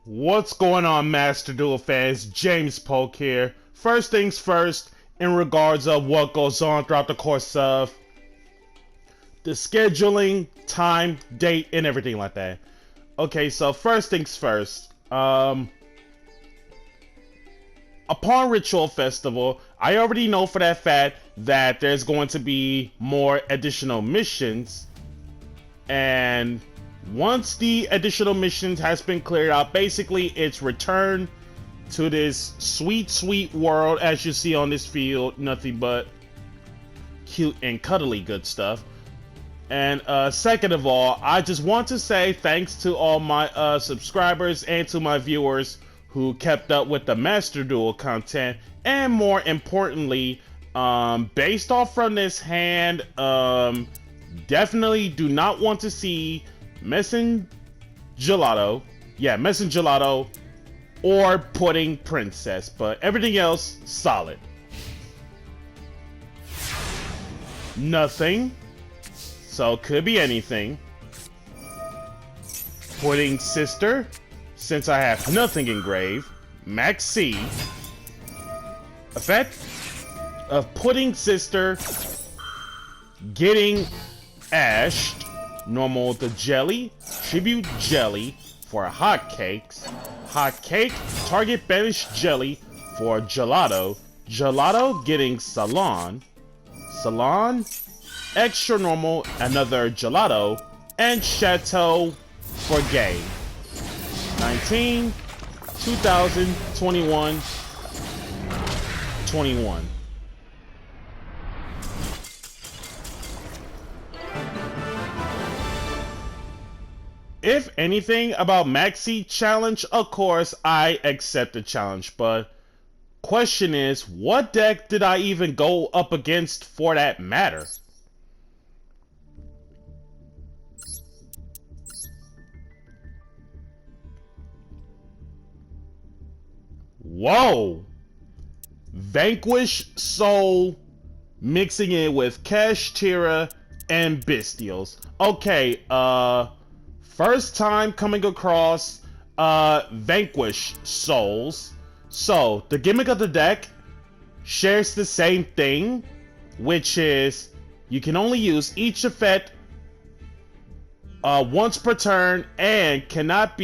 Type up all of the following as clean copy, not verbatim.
What's going on, Master Duel fans? James Polk here. First things first, in regards of what goes on throughout the course of the scheduling, time, date, and everything like that. Okay, so first things first. Upon Ritual Festival, I already know for that fact that there's going to be more additional missions, and once the additional missions has been cleared out, basically it's return to this sweet world. As you see on this field, nothing but cute and cuddly good stuff. And second of all, I just want to say thanks to all my subscribers and to my viewers who kept up with the Master Duel content, and more importantly, based off from this hand, definitely do not want to see Messing Gelato, Messing Gelato, or Pudding Princess, but everything else solid. Nothing, so could be anything. Pudding Sister, since I have nothing engraved. Max C. Effect of Pudding Sister getting ashed. Normal the jelly, tribute jelly for hot cakes. Hot cake, target banished jelly for gelato. Gelato getting salon. Salon, extra normal, another gelato, and chateau for game. 19, 2021, 21. If anything about Maxi challenge, of course, I accept the challenge, but question is, what deck did I even go up against for that matter? Whoa! Vanquish Soul mixing it with Kashtira and Bestials. Okay, first time coming across Vanquish Souls. So, the gimmick of the deck shares the same thing, which is you can only use each effect once per turn and cannot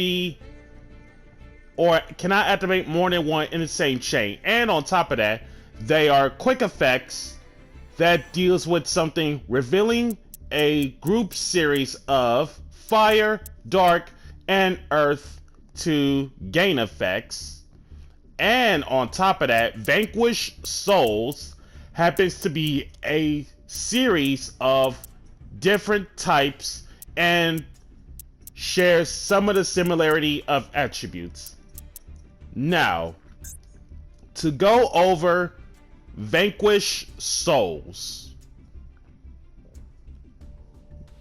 activate more than one in the same chain. And on top of that, they are quick effects that deals with something revealing a group series of fire, dark, and earth to gain effects. And on top of that, Vanquish Souls happens to be a series of different types and shares some of the similarity of attributes. Now, to go over Vanquish Souls.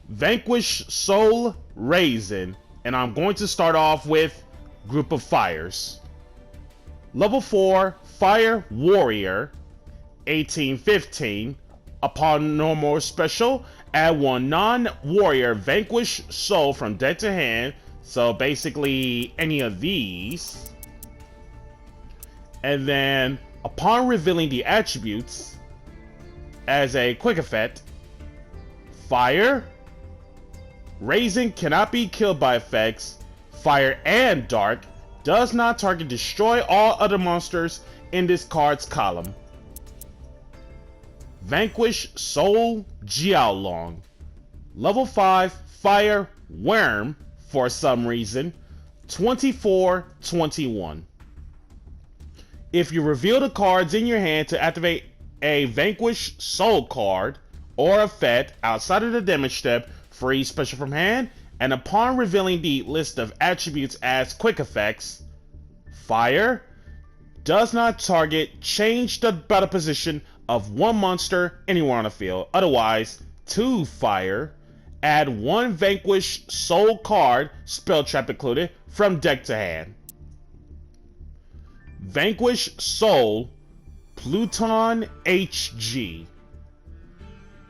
Vanquish Soul Raisin, and I'm going to start off with Group of Fires. Level 4 Fire Warrior, 1815. Upon normal special, add one non-warrior Vanquish Soul from deck to hand, so basically any of these. And then, upon revealing the attributes, as a quick effect, Fire, Raisin cannot be killed by effects, fire and dark, does not target destroy all other monsters in this card's column. Vanquish Soul Jiaolong. Level 5 Fire Worm, for some reason, 24-21. If you reveal the cards in your hand to activate a Vanquish Soul card or effect outside of the damage step, free special from hand, and upon revealing the list of attributes as quick effects, Fire does not target, change the battle position of one monster anywhere on the field. Otherwise, 2 Fire, add 1 Vanquish Soul card, spell trap included, from deck to hand. Vanquish Soul Pluton HG.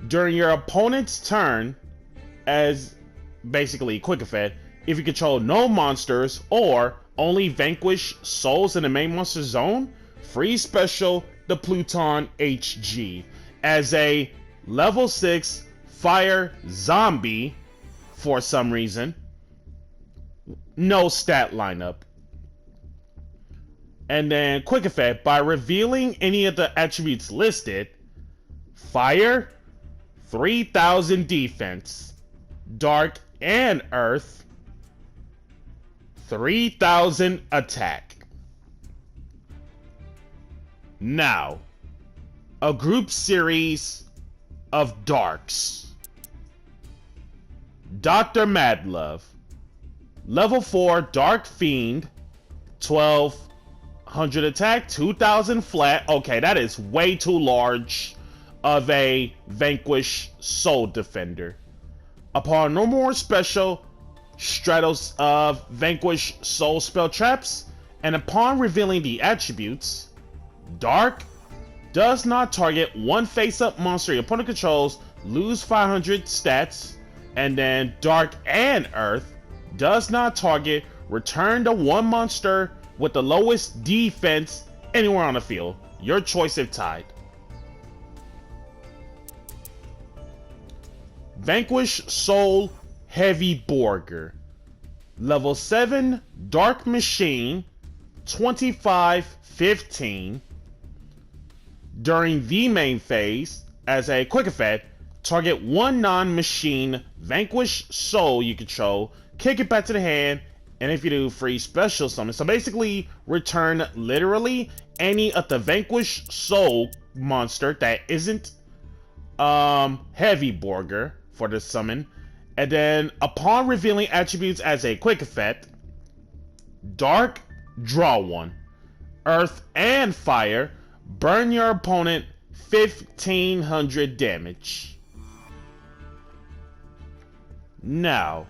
During your opponent's turn, as basically quick effect, If you control no monsters or only vanquish souls in the main monster zone, free special the Pluton HG as a level 6 fire zombie for some reason. No stat lineup. And then quick effect, by revealing any of the attributes listed, fire, 3000 defense, dark and earth, 3000 attack. Now, a group series of darks. Dr. Madlove, level 4 Dark Fiend, 1200 attack, 2000 flat. Okay, that is way too large of a Vanquish Soul Defender. Upon no more special, Stratos of Vanquish Soul Spell Traps, and upon revealing the attributes, Dark does not target one face-up monster your opponent controls, lose 500 stats, and then Dark and Earth does not target, return to one monster with the lowest defense anywhere on the field. Your choice if tied. Vanquish Soul Heavy Borger, level 7 Dark Machine, 2515. During the main phase, as a quick effect, target one non-machine Vanquish Soul you control, kick it back to the hand, and if you do, free special summon. So basically, return literally any of the Vanquish Soul monster that isn't Heavy Borger for the summon. And then, upon revealing attributes as a quick effect, Dark, draw one. Earth and Fire, burn your opponent 1500 damage. Now,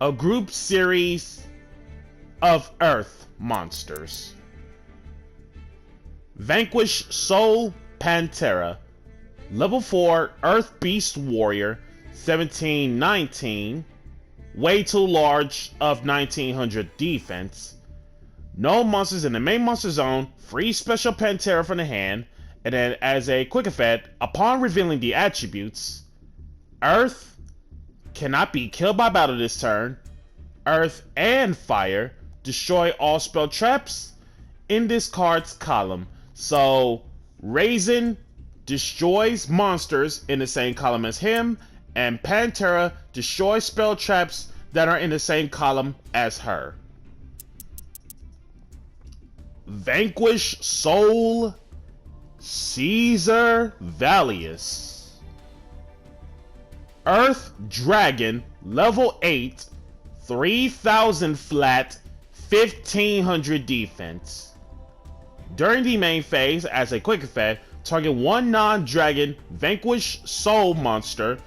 a group series of Earth monsters. Vanquish Soul Pantera, level 4 Earth Beast Warrior, 1719, way too large of 1900 defense. No monsters in the main monster zone, free special Pantera from the hand, and then as a quick effect, upon revealing the attributes, Earth cannot be killed by battle this turn, Earth and Fire destroy all spell traps in this card's column. So, Raisin destroys monsters in the same column as him, and Pantera destroys spell traps that are in the same column as her. Vanquish Soul Caesar Valius, Earth Dragon, level 8, 3000 flat, 1500 defense. During the main phase, as a quick effect, target one non-dragon Vanquish Soul monster.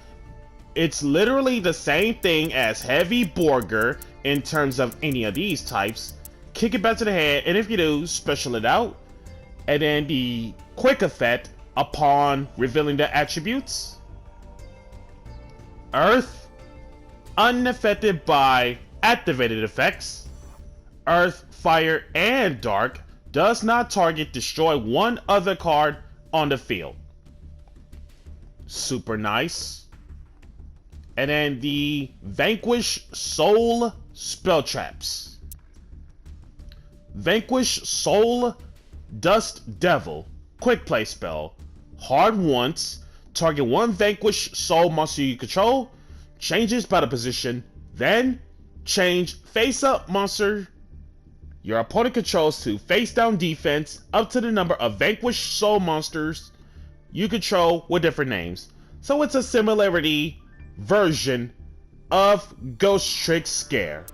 It's literally the same thing as Heavy Borger in terms of any of these types. Kick it back to the head, and if you do, special it out. And then the quick effect upon revealing the attributes. Earth, unaffected by activated effects. Earth, Fire, and Dark does not target, destroy one other card on the field. Super nice. And then the Vanquish Soul Spell Traps. Vanquish Soul Dust Devil, quick play spell. Hard once, target one Vanquish Soul monster you control, changes battle position, then change face up monster your opponent controls to face down defense up to the number of Vanquish Soul monsters you control with different names. So it's a similarity version of Ghost Trick Scare.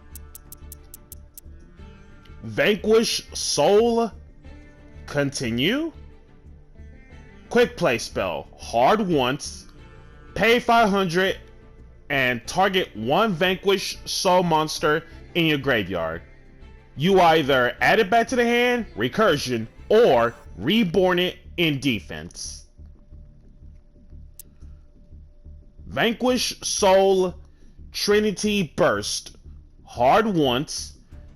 Vanquish Soul Continue, quick play spell. Hard once, pay 500 and target one Vanquish Soul monster in your graveyard. You either add it back to the hand, recursion, or reborn it in defense. Vanquish Soul Trinity Burst, hard once,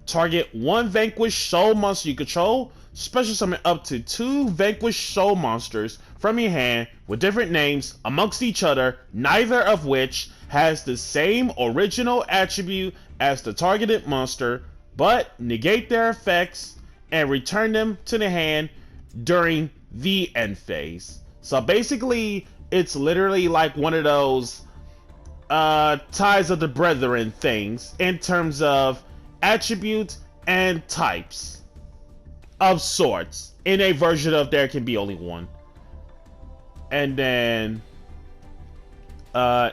target one vanquished soul monster you control, special summon up to 2 vanquished soul monsters from your hand with different names amongst each other, neither of which has the same original attribute as the targeted monster, but negate their effects and return them to the hand during the end phase. So basically, it's literally like one of those Ties of the Brethren things in terms of attributes and types of sorts in a version of there can be only one. And then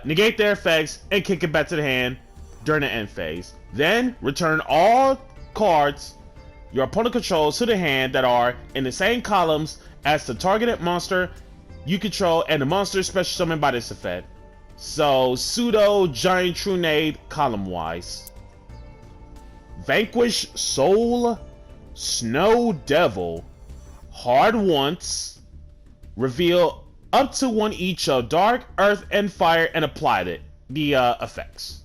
negate their effects and kick it back to the hand during the end phase. Then return all cards your opponent controls to the hand that are in the same columns as the targeted monster you control and the monster special summoned by this effect. So pseudo giant trunade column wise. Vanquish Soul Snow Devil. Hard once. Reveal up to 1 each of Dark, Earth, and Fire and apply the effects.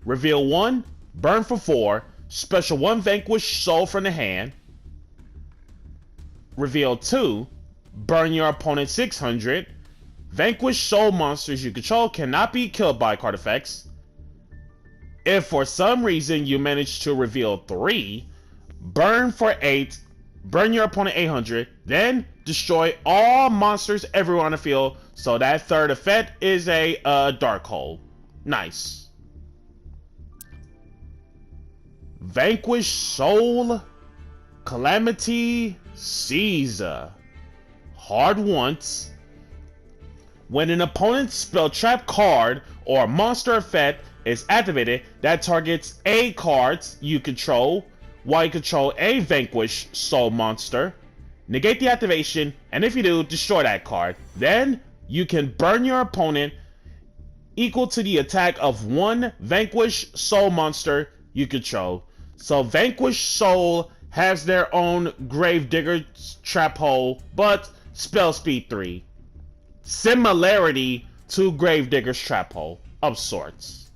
Reveal 1, burn for 4, special 1 Vanquish Soul from the hand. Reveal 2, burn your opponent 600. Vanquish soul monsters you control cannot be killed by card effects. If for some reason you manage to reveal 3, burn for 8, burn your opponent 800, then destroy all monsters everywhere on the field, so that third effect is a dark hole. Nice. Vanquish Soul Calamity Caesar. Hard once. When an opponent's spell trap card or monster effect is activated that targets A cards you control while you control a Vanquish Soul monster, negate the activation, and if you do, destroy that card. Then you can burn your opponent equal to the attack of 1 Vanquish Soul monster you control. So Vanquish Soul has their own Gravedigger trap hole, but spell speed 3. Similarity to Gravedigger's trap hole of sorts.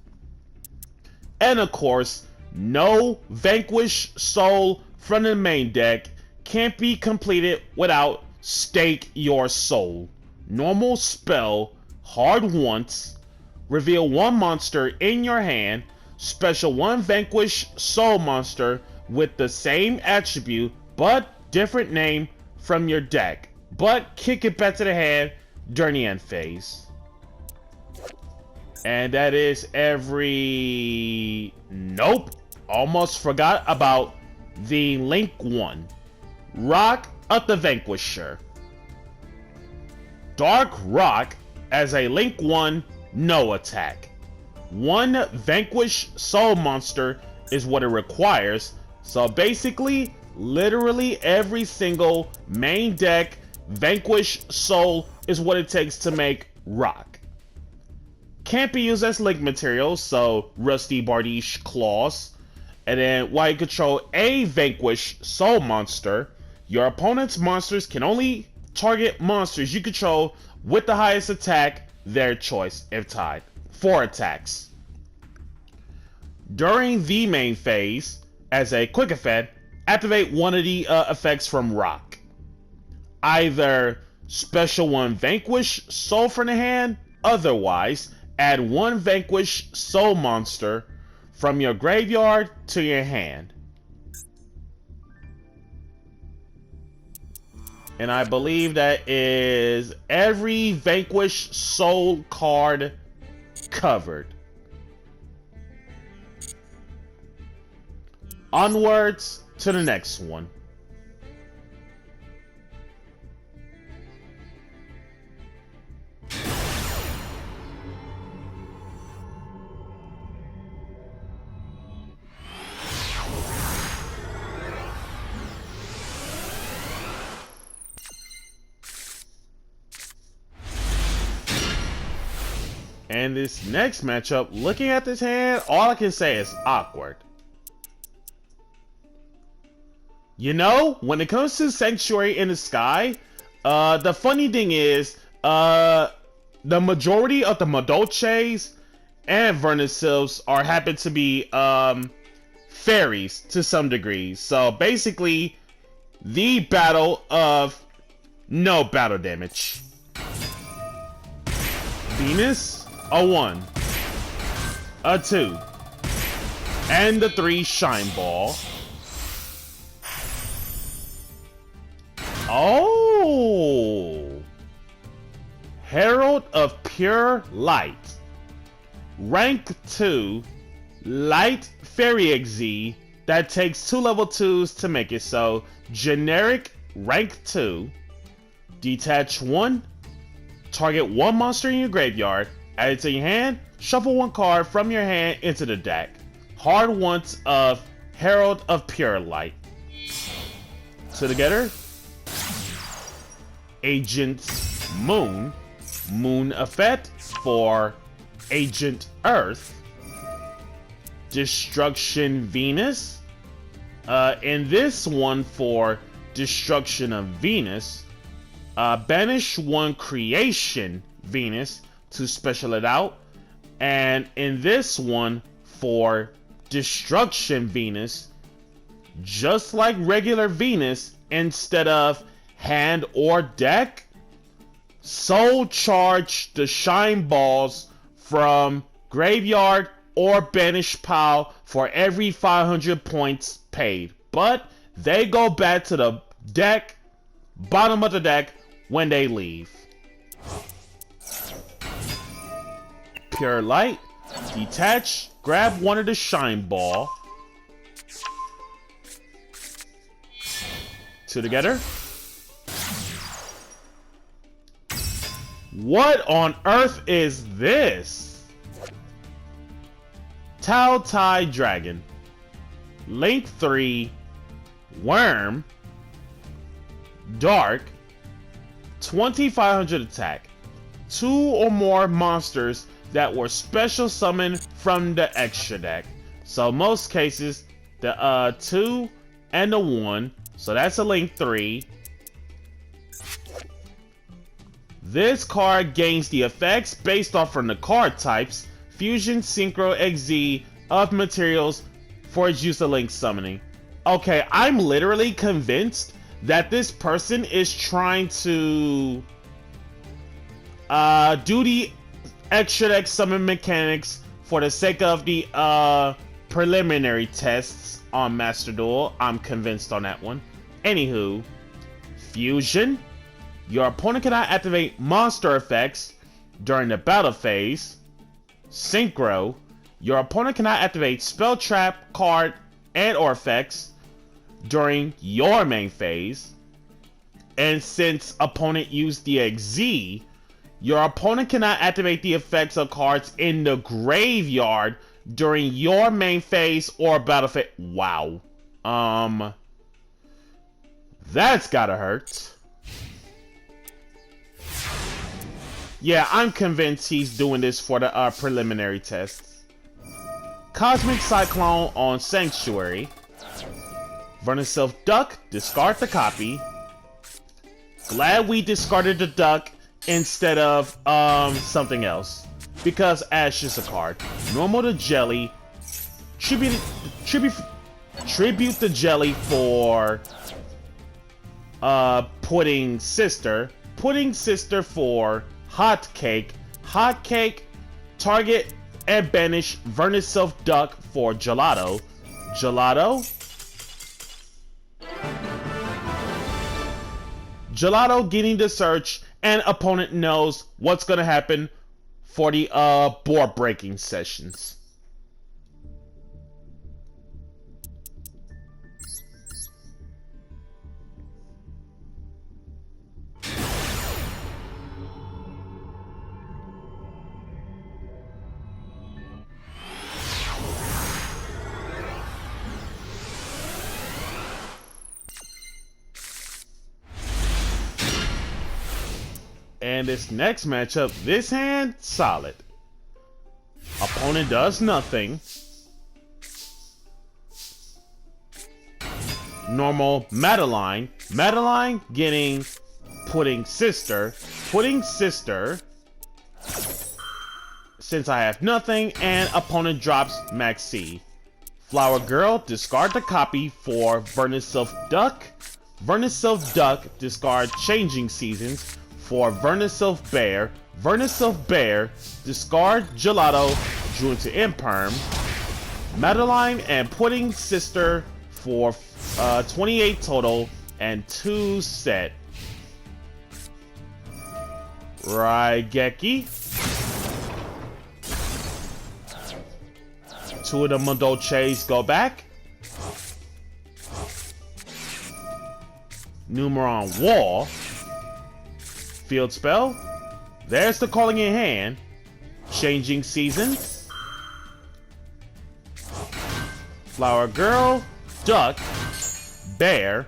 And of course, no Vanquish Soul from the main deck can't be completed without Stake Your Soul. Normal spell, hard once, reveal 1 monster in your hand, special 1 Vanquish Soul monster with the same attribute but different name from your deck, but kick it back to the hand during the end phase. And that is every... Nope. Almost forgot about the Link 1. Rock of the Vanquisher. Dark Rock as a Link 1, no attack. 1 Vanquish Soul monster is what it requires. So basically, literally every single main deck Vanquish Soul is what it takes to make Rock. Can't be used as link material, so Rusty Bardiche Claws. And then while you control a Vanquish Soul monster, your opponent's monsters can only target monsters you control with the highest attack, their choice, if tied. 4 attacks. During the main phase, as a quick effect, activate one of the effects from Rock. Either special 1 Vanquish Soul from the hand, otherwise add 1 Vanquish Soul monster from your graveyard to your hand. And I believe that is every Vanquish Soul card covered. Onwards to the next one. And this next matchup, looking at this hand, all I can say is awkward. You know, when it comes to Sanctuary in the Sky, the funny thing is, the majority of the Madolches and Vernusylphs are happen to be fairies to some degree. So basically, the battle of no battle damage. Venus, a 1, a 2, and a 3 Shine Ball. Oh! Herald of Pure Light. Rank 2, Light Fairy XZ that takes 2 level 2s to make it so. Generic rank 2. Detach 1. Target 1 monster in your graveyard. Add it to your hand. Shuffle 1 card from your hand into the deck. Hard once of Herald of Pure Light. So together, Agent Moon. Moon effect for Agent Earth. Destruction Venus. And this one for Destruction of Venus. Banish 1 Creation Venus to special it out. And in this one for Destruction Venus, just like regular Venus, instead of hand or deck, soul charge the Shine Balls from graveyard or banish pile for every 500 points paid. But they go back to the deck, bottom of the deck, when they leave. Pure Light, detach, grab one of the Shine Ball. 2 together. What on earth is this? Tao Tai Dragon. Link 3. Worm. Dark. 2500 attack. 2 or more monsters that were special summoned from the extra deck. So most cases, the 2 and the 1. So that's a Link 3. This card gains the effects based off from the card types, Fusion, Synchro, XZ of materials for its use of Link summoning. Okay, I'm literally convinced that this person is trying to do the extra deck summon mechanics for the sake of the preliminary tests on Master Duel. I'm convinced on that one. Anywho, Fusion. Your opponent cannot activate monster effects during the battle phase. Synchro. Your opponent cannot activate spell trap, card, and or effects during your main phase. And since opponent used the XZ, your opponent cannot activate the effects of cards in the graveyard during your main phase or battle phase. Wow. That's gotta hurt. Yeah, I'm convinced he's doing this for the preliminary tests. Cosmic Cyclone on Sanctuary. Vernusylph Duck, discard the copy. Glad we discarded the duck instead of something else. Because Ash is a card. Normal to Jelly. Tribute the Jelly for Pudding Sister. Pudding Sister for Hot Cake. Hot Cake, target and banish Vernusylph Duck for Gelato. Gelato. Gelato getting the search, and opponent knows what's gonna happen for the board breaking sessions. And this next matchup, this hand, solid. Opponent does nothing. Normal Madeline. Madeline getting Pudding Sister. Pudding Sister. since I have nothing, and opponent drops Max C. Flower Girl, discard the copy for Vernusylph Duck. Vernusylph Duck, discard Changing Seasons for Vernusylph Bear. Vernusylph Bear, discard Gelato, drew into Imperm. Madolche and Pudding Sister for 28 total and 2 set. Raigeki. 2 of the Madolches go back. Numeron Wall. Field spell. There's the Calling in Hand. Changing Seasons. Flower Girl. Duck. Bear.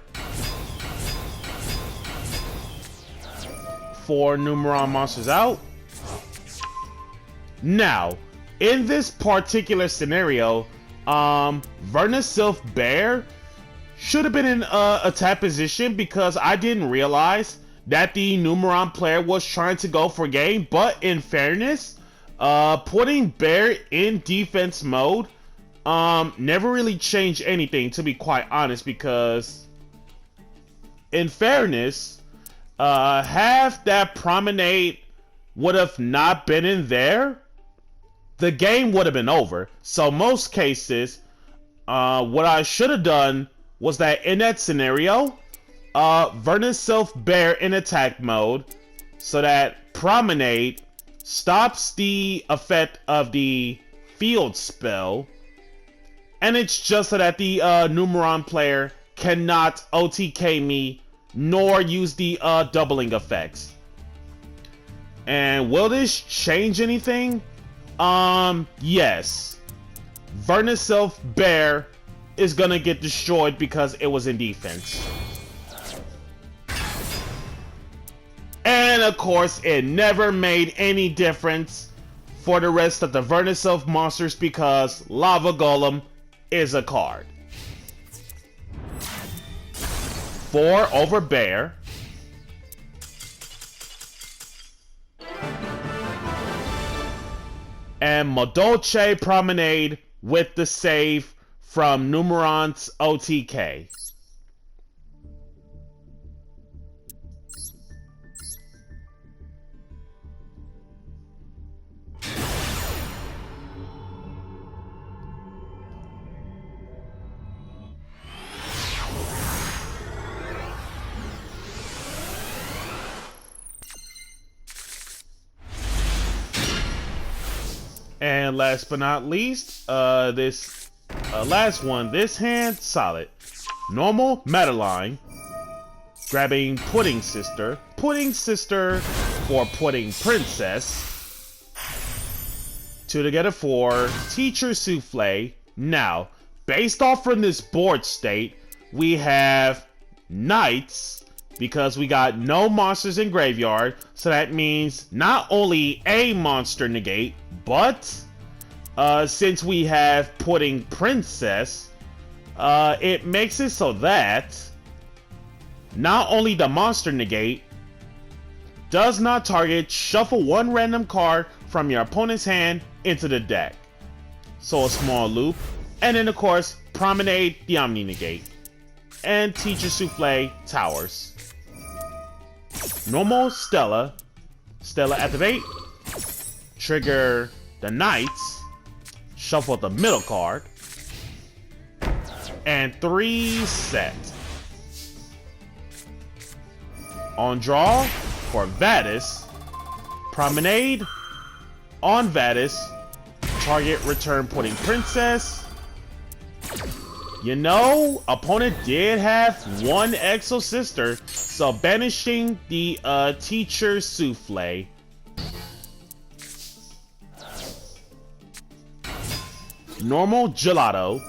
4 Numeron monsters out. Now, in this particular scenario, Vernusylph Bear should have been in attack position because I didn't realize that the Numeron player was trying to go for game. But in fairness, putting Bear in defense mode never really changed anything, to be quite honest, because in fairness, have that Promenade would have not been in there, the game would have been over. So most cases, what I should have done was that in that scenario, Vernusylph Bear in attack mode, so that Promenade stops the effect of the field spell, and it's just so that the Numeron player cannot OTK me nor use the doubling effects. And will this change anything? Yes. Vernusylph Bear is gonna get destroyed because it was in defense. And of course, it never made any difference for the rest of the Vernusylph monsters because Lava Golem is a card. 4 over Bear. And Madolche Promenade with the save from Numeron's OTK. And last but not least, this last one, this hand, solid. Normal, Madolche, grabbing Pudding Sister for Pudding Princess, 2 together for Teacher Souffle. Now, based off from this board state, we have Knights, because we got no monsters in graveyard, so that means not only a monster negate, but since we have Pudding Princess, it makes it so that not only the monster negate does not target, shuffle 1 random card from your opponent's hand into the deck. So a small loop, and then of course Promenade the Omni negate, and Teacher Souffle towers. Normal Stella activate, trigger the Knights, shuffle the middle card, and 3 set. On draw for Vadis, Promenade on Vadis, target return Pudding Princess. You know, opponent did have 1 Exo Sister, so banishing the Teacher Souffle. Normal Gelato,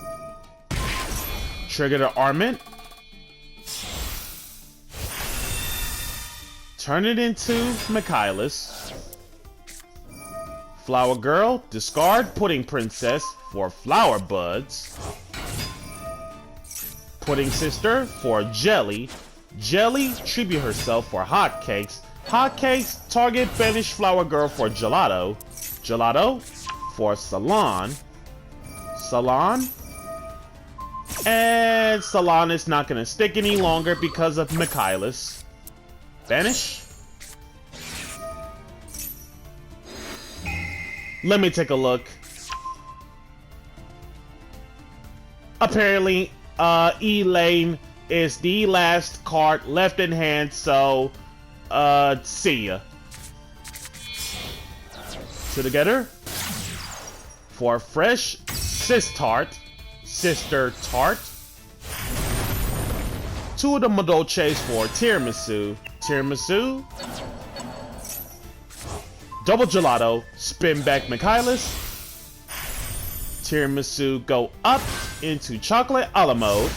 trigger the Armament, turn it into Michaelis. Flower Girl, discard Pudding Princess for Flower Buds. Pudding Sister for Jelly. Jelly, tribute herself for Hotcakes. Hotcakes, target banish Flower Girl for Gelato. Gelato for Salon. Salon. And Salon is not going to stick any longer because of Michaelis. Banish. Let me take a look. Apparently, Elaine is the last card left in hand, so, see ya. Together for Fresh Sister Tart. 2 of the Madolches for Tiramisu. Double Gelato, spin back Michaelis. Tiramisu go up into Chocolate a la mode.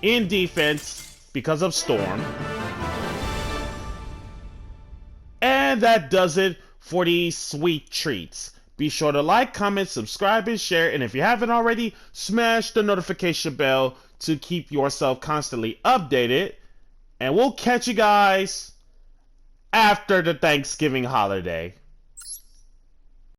In defense because of Storm. And that does it for these sweet treats. Be sure to like, comment, subscribe, and share. And if you haven't already, smash the notification bell to keep yourself constantly updated. And we'll catch you guys after the Thanksgiving holiday.